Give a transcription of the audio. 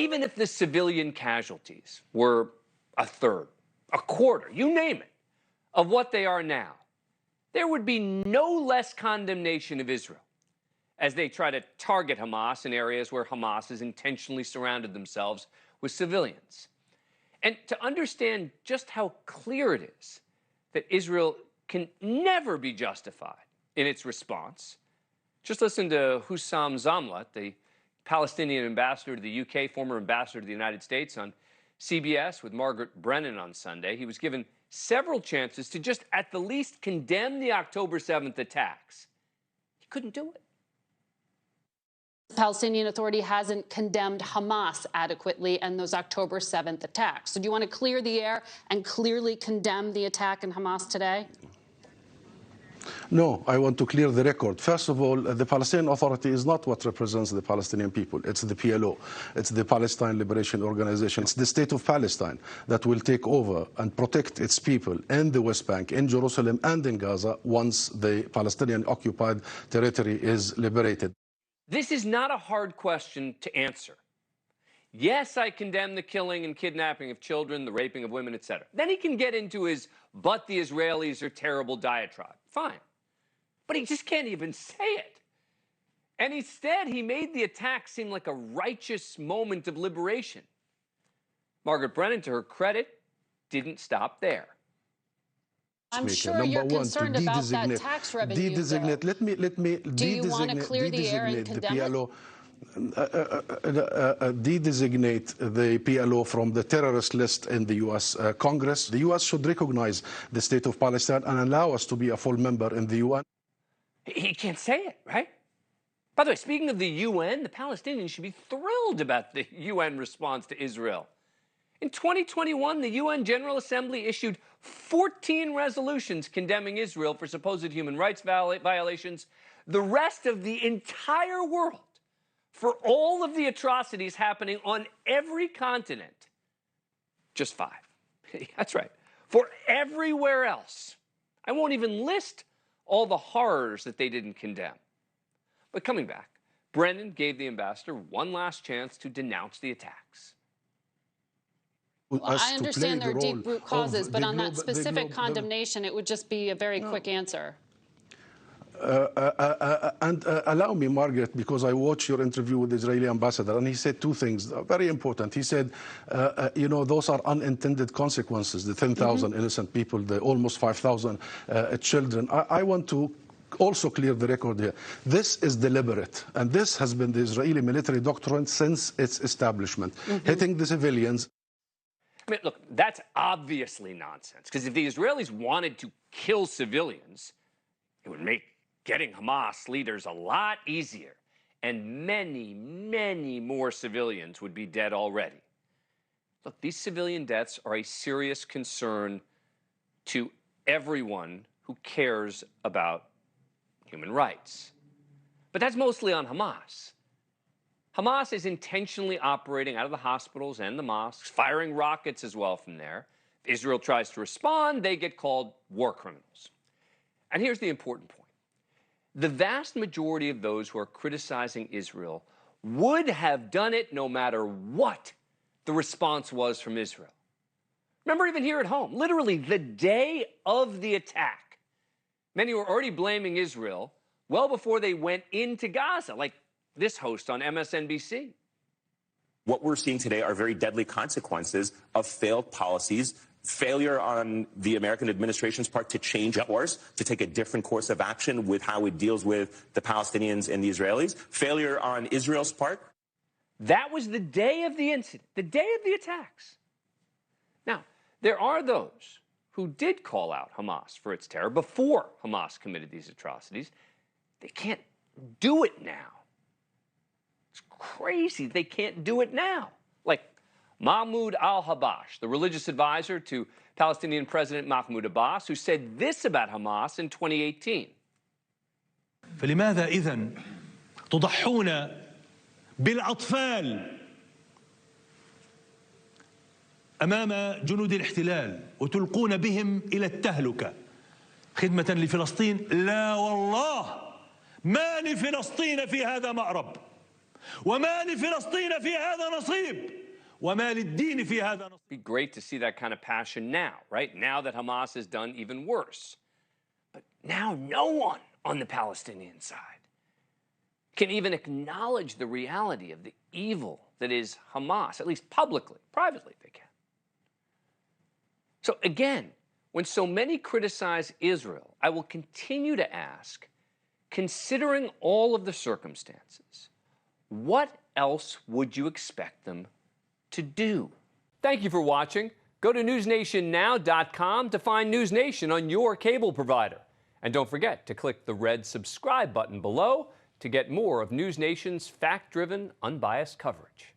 even if the civilian casualties were a third, a quarter, you name it, of what they are now, there would be no less condemnation of Israel as they try to target Hamas in areas where Hamas has intentionally surrounded themselves with civilians. And to understand just how clear it is that Israel can never be justified in its response, just listen to Husam Zomlot, the Palestinian ambassador to the UK, former ambassador to the United States, on CBS with Margaret Brennan on Sunday. He was given several chances to just at the least condemn the October 7th attacks. He couldn't do it. The Palestinian Authority hasn't condemned Hamas adequately and those October 7th attacks. So do you want to clear the air and clearly condemn the attack in Hamas today? No, I want to clear the record. First of all, the Palestinian Authority is not what represents the Palestinian people. It's the PLO. It's the Palestine Liberation Organization. It's the state of Palestine that will take over and protect its people in the West Bank, in Jerusalem, and in Gaza once the Palestinian occupied territory is liberated. This is not a hard question to answer. Yes, I condemn the killing and kidnapping of children, the raping of women, etc. Then he can get into his, but the Israelis are terrible diatribe. Fine. But he just can't even say it. And instead, he made the attack seem like a righteous moment of liberation. Margaret Brennan, to her credit, didn't stop there. I'm sure you're concerned about that tax revenue. Let me Do you want to clear the air and condemn it? De-designate the PLO from the terrorist list in the U.S. Congress. The U.S. should recognize the state of Palestine and allow us to be a full member in the UN. He can't say it, right? By the way, speaking of the UN, the Palestinians should be thrilled about the UN response to Israel. In 2021, the UN General Assembly issued 14 resolutions condemning Israel for supposed human rights violations. The rest of the entire world, for all of the atrocities happening on every continent, just 5. That's right. For everywhere else. I won't even list all the horrors that they didn't condemn. But coming back, Brennan gave the ambassador one last chance to denounce the attacks. Well, I understand there are deep root causes, but on that specific condemnation, it would just be a very quick answer. And allow me, Margaret, because I watched your interview with the Israeli ambassador, and he said 2 things, very important. He said, you know, those are unintended consequences, the 10,000 innocent people, the almost 5,000 children. I want to also clear the record here. This is deliberate, and this has been the Israeli military doctrine since its establishment, hitting the civilians. I mean, look, that's obviously nonsense, because if the Israelis wanted to kill civilians, it would make getting Hamas leaders a lot easier, and many, many more civilians would be dead already. Look, these civilian deaths are a serious concern to everyone who cares about human rights. But that's mostly on Hamas. Hamas is intentionally operating out of the hospitals and the mosques, firing rockets as well from there. If Israel tries to respond, they get called war criminals. And here's the important point. The vast majority of those who are criticizing Israel would have done it no matter what the response was from Israel. Remember, even here at home, literally the day of the attack, many were already blaming Israel well before they went into Gaza, like this host on MSNBC. What we're seeing today are very deadly consequences of failed policies, failure on the American administration's part to change course, to take a different course of action with how it deals with the Palestinians and the Israelis, failure on Israel's part. That was the day of the incident, the day of the attacks. Now, there are those who did call out Hamas for its terror before Hamas committed these atrocities. They can't do it now. It's crazy they can't do it now. Like Mahmoud al-Habash, the religious advisor to Palestinian President Mahmoud Abbas, who said this about Hamas in 2018. فلماذا إذن تضحون بالأطفال أمام جنود الاحتلال وتلقون بهم إلى التهلكة خدمة لفلسطين؟ لا والله، ما لفلسطين في هذا مأرب. وما لفلسطين في هذا نصيب وما للدين في هذا نصيب. It'd be great to see that kind of passion now, right? Now that Hamas has done even worse. But now no one on the Palestinian side can even acknowledge the reality of the evil that is Hamas, at least publicly. Privately, they can. So again, when so many criticize Israel, I will continue to ask, considering all of the circumstances, what else would you expect them to do? Thank you for watching. Go to newsnationnow.com to find NewsNation on your cable provider. And don't forget to click the red subscribe button below to get more of NewsNation's fact-driven, unbiased coverage.